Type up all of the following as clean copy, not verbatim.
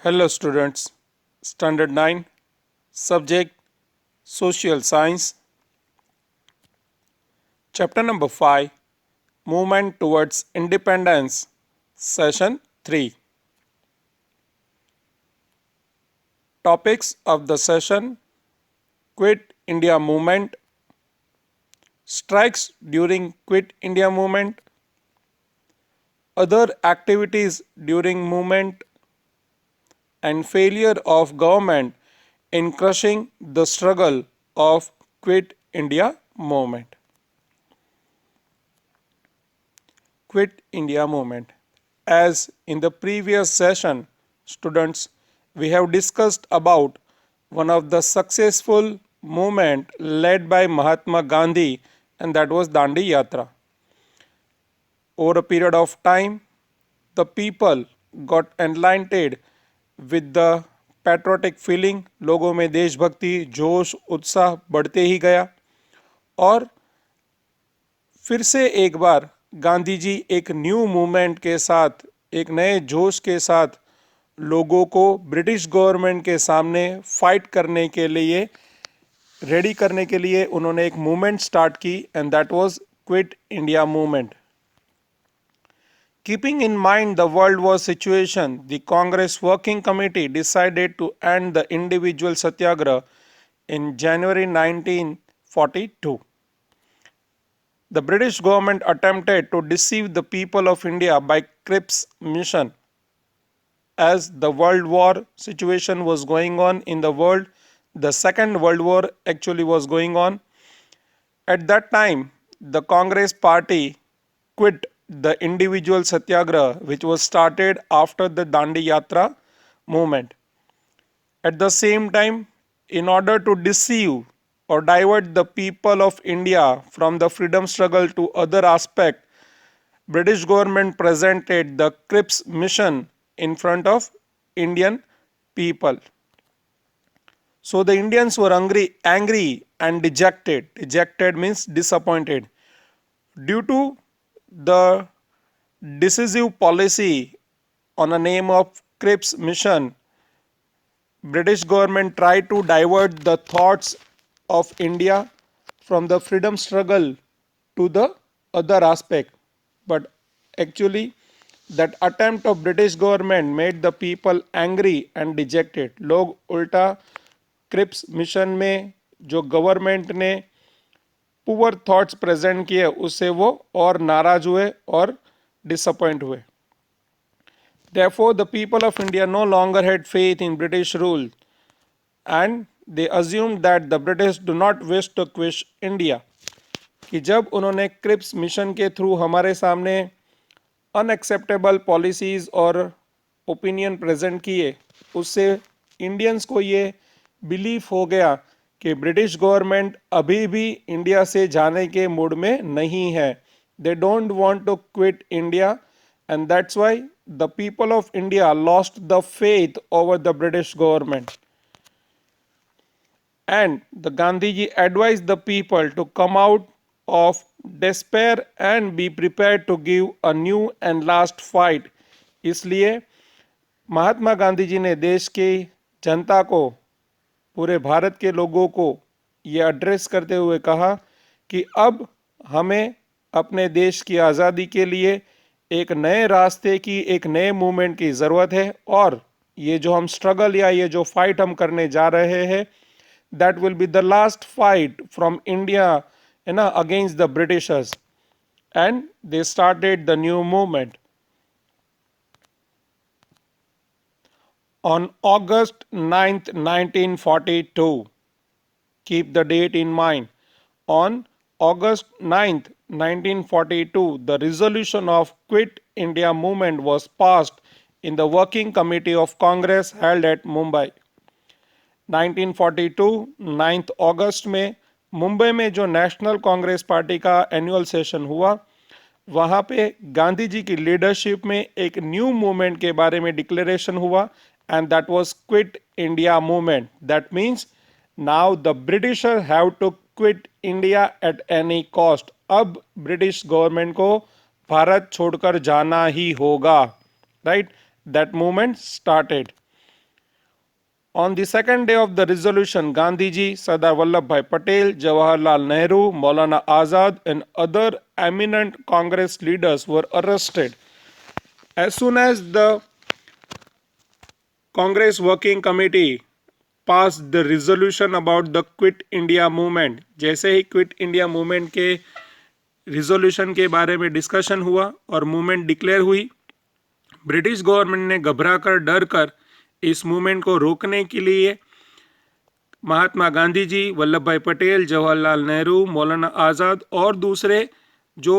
Hello students, Standard 9, Subject Social Science, Chapter number 5, Movement Towards Independence, Session 3. Topics of the session: Quit India Movement, Strikes during Quit India Movement, Other activities during movement, and failure of government in crushing the struggle of Quit India Movement. Quit India Movement. As in the previous session, students, we have discussed about one of the successful movement led by Mahatma Gandhi, and that was Dandi Yatra. Over a period of time, the people got enlightened with the patriotic feeling. लोगों में देशभक्ति जोश उत्साह बढ़ते ही गया और फिर से एक बार गांधी जी एक न्यू मूवमेंट के साथ, एक नए जोश के साथ लोगों को ब्रिटिश गवर्नमेंट के सामने फाइट करने के लिए, रेडी करने के लिए उन्होंने एक मूवमेंट स्टार्ट की, and that was quit India movement. Keeping in mind the World War situation, the Congress Working Committee decided to end the individual satyagraha in January 1942. The British government attempted to deceive the people of India by Cripps mission. As the World War situation was going on in the world, the Second World War actually was going on. At that time, the Congress party quit the individual satyagraha which was started after the Dandi Yatra movement. At the same time, in order to deceive or divert the people of India from the freedom struggle to other aspect, British government presented the Cripps mission in front of Indian people. So the Indians were angry and dejected. Dejected means disappointed. Due to the decisive policy on a name of Cripps mission, British government tried to divert the thoughts of India from the freedom struggle to the other aspect. But actually that attempt of British government made the people angry and dejected. लोग उल्टा Cripps mission में जो government ने poor thoughts present किए उससे वो और नाराज हुए और डिसअपॉइंट हुए. Therefore, the people of India no longer had faith in British rule and they assumed that the British do not wish to quit India. कि जब उन्होंने क्रिप्स मिशन के थ्रू हमारे सामने अनएक्सेप्टेबल पॉलिसीज और ओपिनियन प्रेजेंट किए, उससे Indians को ये बिलीफ हो गया कि ब्रिटिश गवर्नमेंट अभी भी इंडिया से जाने के मूड में नहीं है. They don't want to quit India and that's why the people of India lost the faith over the British government. And the Gandhiji advised the people to come out of despair and be prepared to give a new and last fight. इसलिए महात्मा गांधी जी ने देश की जनता को, पूरे भारत के लोगों को ये एड्रेस करते हुए कहा कि अब हमें अपने देश की आज़ादी के लिए एक नए रास्ते की, एक नए मूवमेंट की ज़रूरत है. और ये जो हम स्ट्रगल या ये जो फाइट हम करने जा रहे हैं, that will be the last fight from India against the Britishers. And they started the new movement. On August 9th, 1942, keep the date in mind. On August 9th, 1942, the resolution of Quit India movement was passed in the Working Committee of Congress held at Mumbai. 1942 9th अगस्त में मुंबई में जो national Congress party का annual session हुआ, वहाँ पे गांधी जी की leadership में एक न्यू मूवमेंट के बारे में डिक्लेरेशन हुआ, and that was Quit India movement. That means now the Britishers have to quit India at any cost. अब ब्रिटिश गवर्नमेंट को भारत छोड़कर जाना ही होगा. Right, that movement started. On the second day of the resolution, Gandhiji, Sardar Vallabhbhai Patel, Jawaharlal Nehru, Maulana Azad, and other eminent Congress leaders were arrested. As soon as the Congress Working Committee passed the resolution about the Quit India movement, जैसे ही quit India movement के resolution के बारे में discussion हुआ और movement declare हुई, British government ने घबरा कर डर कर इस मूवमेंट को रोकने के लिए महात्मा गांधी जी, वल्लभ भाई पटेल, जवाहरलाल नेहरू, मौलाना आज़ाद और दूसरे जो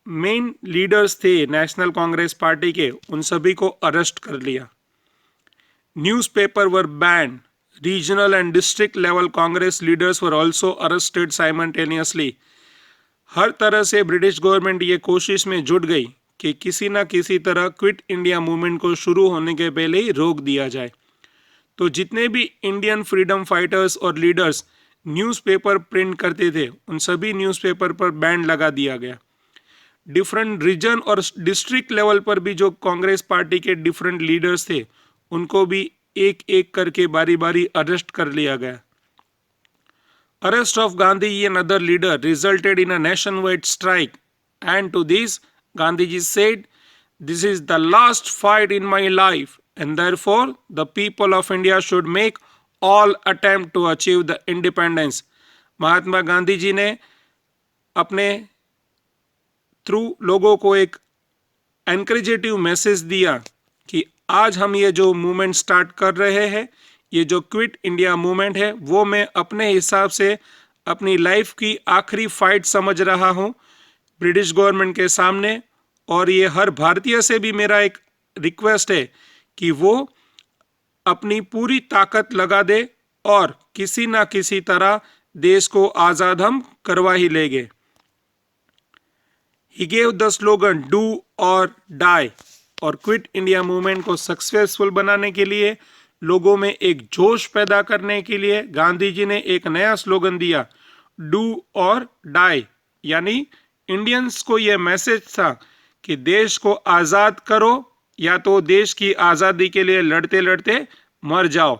मेन लीडर्स थे नेशनल कांग्रेस पार्टी के, उन सभी को अरेस्ट कर लिया. Newspapers were banned. Regional and district level Congress leaders were also arrested simultaneously. हर तरह से ब्रिटिश गवर्नमेंट ये कोशिश में जुट गई कि किसी न किसी तरह क्विट इंडिया मूवमेंट को शुरू होने के पहले ही रोक दिया जाए. तो जितने भी इंडियन फ्रीडम फाइटर्स और लीडर्स न्यूज़पेपर प्रिंट करते थे, उन सभी न्यूज़पेपर पर बैन लगा दिया गया. डिफरेंट रीजन और डिस्ट्रिक्ट लेवल पर भी जो कांग्रेस पार्टी के डिफरेंट लीडर्स थे, उनको भी एक एक करके बारी बारी अरेस्ट कर लिया गया. Arrest of Gandhi and other leader resulted in a nationwide strike, and to this Gandhiji said, "This is the last fight in my life, and therefore the people of India should make all attempt to achieve the independence." Mahatma Gandhi ji ने अपने through लोगों को एक एनकरेजेटिव message दिया कि आज हम ये जो मूवमेंट स्टार्ट कर रहे हैं, ये जो क्विट इंडिया मूवमेंट है, वो मैं अपने हिसाब से अपनी लाइफ की आखिरी फाइट समझ रहा हूँ ब्रिटिश गवर्नमेंट के सामने. और ये हर भारतीय से भी मेरा एक रिक्वेस्ट है कि वो अपनी पूरी ताकत लगा दे और किसी ना किसी तरह देश को आज़ाद हम करवा ही लेंगे. He gave the slogan "Do or Die" और क्विट इंडिया मूवमेंट को सक्सेसफुल बनाने के लिए, लोगों में एक जोश पैदा करने के लिए गांधी जी ने एक नया स्लोगन दिया, डू और डाई. यानी इंडियंस को यह मैसेज था कि देश को आज़ाद करो या तो देश की आज़ादी के लिए लड़ते लड़ते मर जाओ.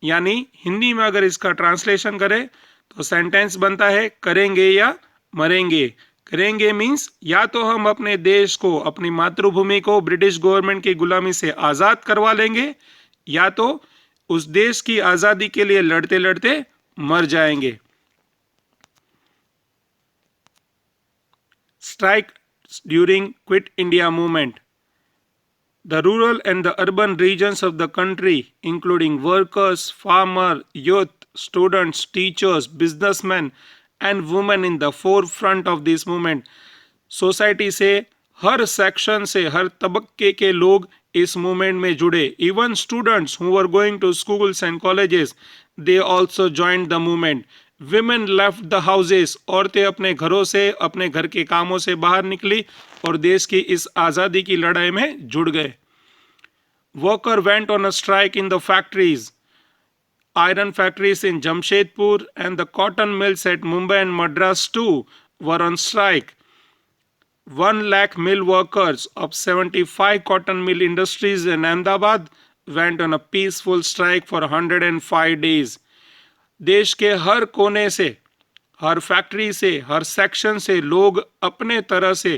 यानी हिंदी में अगर इसका ट्रांसलेशन करें तो सेंटेंस बनता है करेंगे या मरेंगे. करेंगे मीन्स या तो हम अपने देश को, अपनी मातृभूमि को ब्रिटिश गवर्नमेंट की गुलामी से आज़ाद करवा लेंगे, या तो उस देश की आज़ादी के लिए लड़ते लड़ते मर जाएंगे. Strike during Quit India movement. The rural and the urban regions of the country, including workers, farmers, youth, students, teachers, businessmen and women in the forefront of this movement. Society से, हर सेक्शन से, हर तबक्के के लोग इस movement में जुड़े. Even students who were going to schools and colleges, they also joined the movement. Women left the houses. औरतें अपने घरों से, अपने घर के कामों से बाहर निकली और देश की इस आज़ादी की लड़ाई में जुड़ गए. Worker went on a strike in the factories. Iron factories in Jamshedpur and the cotton mills at Mumbai and Madras too were on strike. 1 lakh mill workers of 75 cotton mill industries in Ahmedabad went on a peaceful strike for 105 days. देश के हर कोने से, हर factory से, हर section से लोग अपने तरह से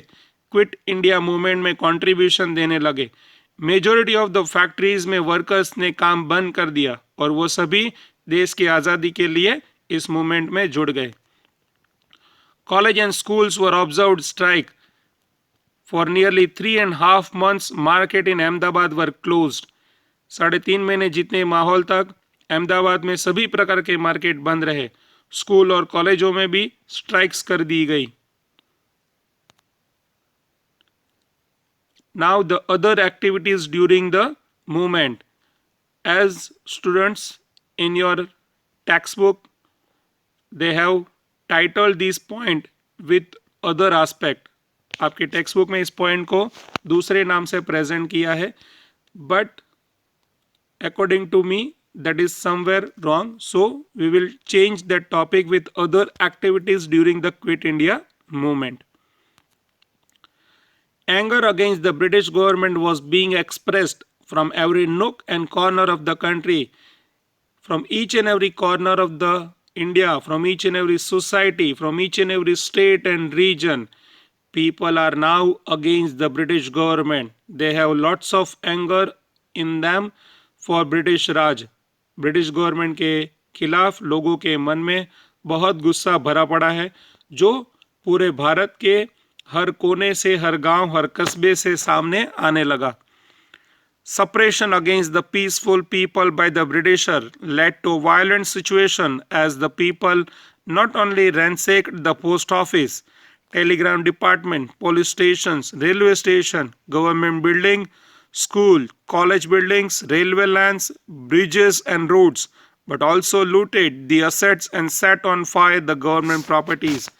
क्विट इंडिया मूवमेंट में कंट्रीब्यूशन देने लगे. मेजॉरिटी ऑफ द फैक्ट्रीज में वर्कर्स ने काम बंद कर दिया और वो सभी देश की आज़ादी के लिए इस मूवमेंट में जुड़ गए. College and schools were observed strike for nearly 3.5 months. Market in Ahmedabad were closed. 3.5 महीने जितने माहौल तक अहमदाबाद में सभी प्रकार के मार्केट बंद रहे. स्कूल और कॉलेजों में भी स्ट्राइक्स कर दी गई. Now the other activities during the movement. As students in your textbook, they have titled this point with other aspect. आपके टेक्स्ट बुक में इस पॉइंट को दूसरे नाम से प्रेजेंट किया है, but according to me that is somewhere wrong. So we will change that topic with other activities during the Quit India movement. Anger against the British government was being expressed from every nook and corner of the country. from each and every corner of the India, from each and every society, from each and every state and region, people are now against the British government. They have lots of anger in them for British Raj. British government के खिलाफ लोगों के मन में बहुत गुस्सा भरा पड़ा है, जो पूरे भारत के हर कोने से, हर गांव, हर कस्बे से सामने आने लगा. Suppression against the peaceful people by the Britisher led to a violent situation as the people not only ransacked the post office, telegram department, police stations, railway station, government building, school, college buildings, railway lines, bridges and roads, but also looted the assets and set on fire the government properties.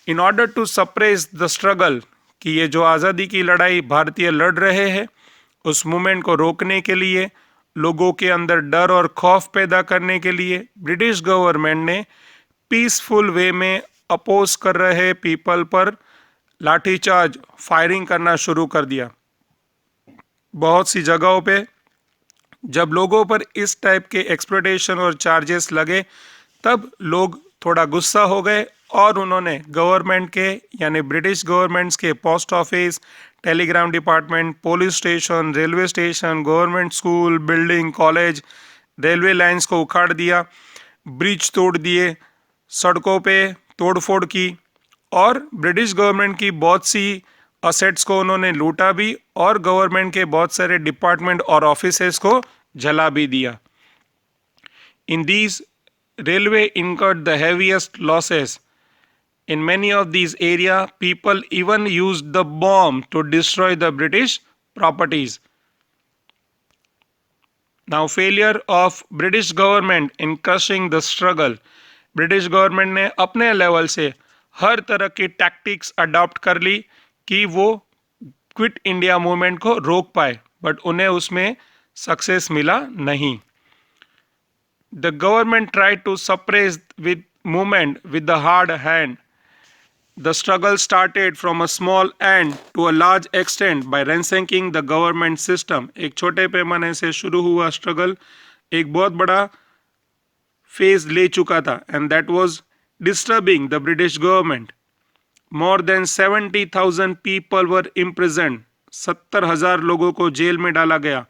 In order to suppress the struggle, कि ये जो आज़ादी की लड़ाई भारतीय लड़ रहे हैं, उस मूवमेंट को रोकने के लिए, लोगों के अंदर डर और खौफ पैदा करने के लिए ब्रिटिश गवर्नमेंट ने पीसफुल वे में अपोज कर रहे पीपल पर लाठीचार्ज, फायरिंग करना शुरू कर दिया. बहुत सी जगहों पे जब लोगों पर इस टाइप के एक्सप्लॉयटेशन और चार्जेस लगे, तब लोग थोड़ा गुस्सा हो गए और उन्होंने गवर्नमेंट के, यानी ब्रिटिश गवर्नमेंट्स के post office, Telegram department, police station, railway station, government school, building, college, railway lines को उखाड़ दिया, ब्रिज तोड़ दिए, सड़कों पे तोड़फोड़ की और ब्रिटिश गवर्नमेंट की बहुत सी असेट्स को उन्होंने लूटा भी और गवर्नमेंट के बहुत सारे डिपार्टमेंट और ऑफिसेस को जला भी दिया. In these railway incurred the heaviest losses. In many of these areas, people even used the bomb to destroy the British properties. Now, failure of British government in crushing the struggle. British government ने अपने level से हर तरह की tactics adopt कर ली कि वो quit India movement को रोक पाए, बट उन्हें उसमें सक्सेस मिला नहीं. The government tried to suppress with movement with the hard hand. The struggle started from a small end to a large extent by ransacking the government system. एक छोटे पैमाने से शुरू हुआ स्ट्रगल एक बहुत बड़ा फेज ले चुका था, and that was disturbing the British government. More than 70,000 people were imprisoned. 70,000 लोगों को जेल में डाला गया.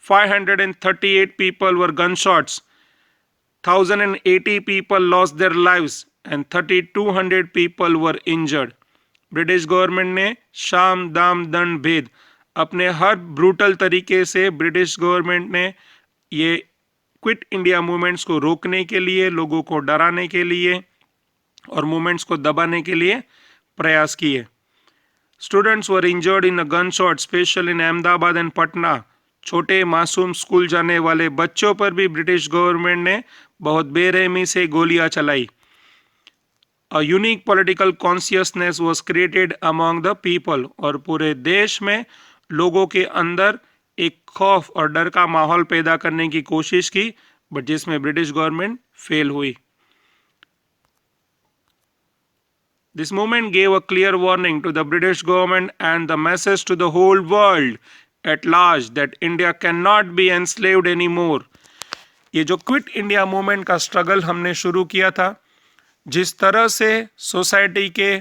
538 people were gunshots. 1,080 people lost their lives and 3,200 people were injured. British government ने शाम दाम दंड भेद अपने हर ब्रूटल तरीके से ब्रिटिश गवर्नमेंट ने ये क्विट इंडिया मूवमेंट्स को रोकने के लिए, लोगों को डराने के लिए और मूवमेंट्स को दबाने के लिए प्रयास किए. Students were injured in a gun shot, special in Ahmedabad and Patna. छोटे मासूम स्कूल जाने वाले बच्चों पर भी ब्रिटिश गवर्नमेंट ने बहुत बेरहमी से गोलियां चलाई. A unique political consciousness was created among the people. और पूरे देश में लोगों के अंदर एक खौफ और डर का माहौल पैदा करने की कोशिश की, बट जिसमें ब्रिटिश गवर्नमेंट फेल हुई. This movement gave a clear warning to the British government and the message to the whole world at large that India cannot be enslaved anymore. ये जो क्विट इंडिया मूवमेंट का struggle हमने शुरू किया था, जिस तरह से सोसाइटी के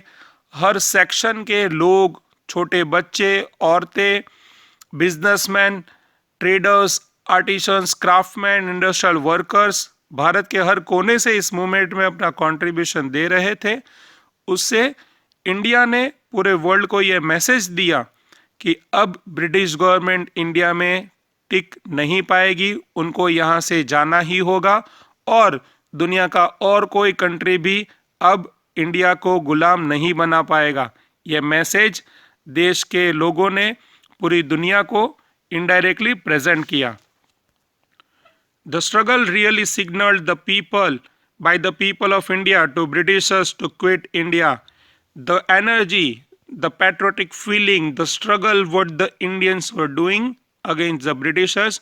हर सेक्शन के लोग, छोटे बच्चे, औरतें, businessman, traders, artisans, craftsman, industrial workers Bharat के हर कोने से इस मूवमेंट में अपना कंट्रीब्यूशन दे रहे थे, उससे इंडिया ने पूरे वर्ल्ड को ये मैसेज दिया कि अब ब्रिटिश गवर्नमेंट इंडिया में टिक नहीं पाएगी, उनको यहाँ से जाना ही होगा और दुनिया का और कोई कंट्री भी अब इंडिया को गुलाम नहीं बना पाएगा. यह मैसेज देश के लोगों ने पूरी दुनिया को इनडायरेक्टली प्रेजेंट किया. The struggle really signalled the people by the people of India to Britishers to quit India. The energy, the patriotic feeling, the struggle what the Indians were doing against the Britishers,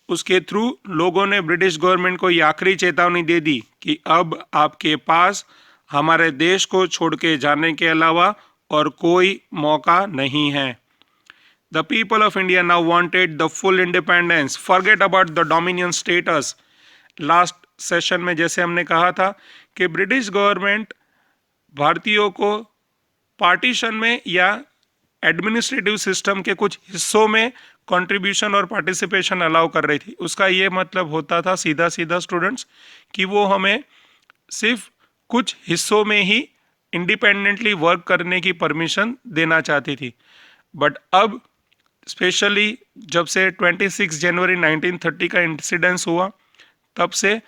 उसके through लोगों ने British government को ये आखिरी चेतावनी दे दी कि अब आपके पास हमारे देश को छोड़ के जाने के अलावा और कोई मौका नहीं है. The people of India now wanted the full independence. Forget about the dominion status. Last session में जैसे हमने कहा था कि ब्रिटिश गवर्नमेंट भारतीयों को पार्टीशन में या एडमिनिस्ट्रेटिव सिस्टम के कुछ हिस्सों में कंट्रीब्यूशन और पार्टिसिपेशन अलाउ कर रही थी। उसका ये मतलब होता था सीधा सीधा स्टूडेंट्स कि वो हमें सिर्फ कुछ हिस्सों में ही इंडिपेंडेंटली वर्क करने की परमिशन देना चाहती थी। बट अब स्पेशली जब से 26 जनवरी 1930 का इंसिडेंस हुआ तब से,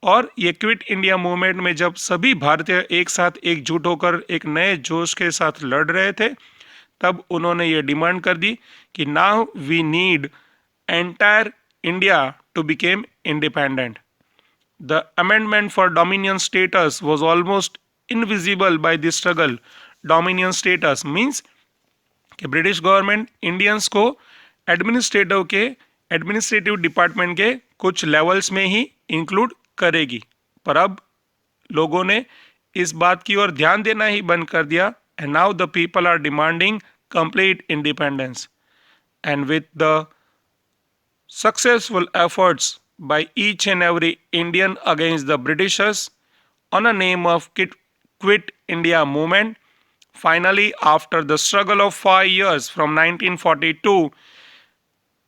और ये क्विट इंडिया मूवमेंट में जब सभी भारतीय एक साथ एकजुट होकर एक नए जोश के साथ लड़ रहे थे, तब उन्होंने ये डिमांड कर दी कि now we need entire India to became independent. The amendment for dominion status was almost invisible by this struggle. Dominion status means कि ब्रिटिश गवर्नमेंट इंडियंस को एडमिनिस्ट्रेटिव डिपार्टमेंट के कुछ लेवल्स में ही इंक्लूड करेगी, पर अब लोगों ने इस बात की ओर ध्यान देना ही बंद कर दिया। And now the people are demanding complete independence, and with the successful efforts by each and every Indian against the Britishers on a name of Quit India movement. Finally, after the struggle of 5 years from 1942,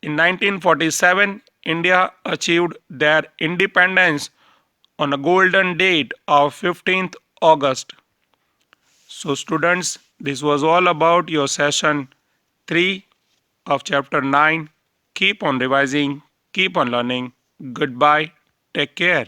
in 1947, India achieved their independence on a golden date of 15th August. So students, this was all about your session 3 of chapter 9. Keep on revising, keep on learning. Goodbye. Take care.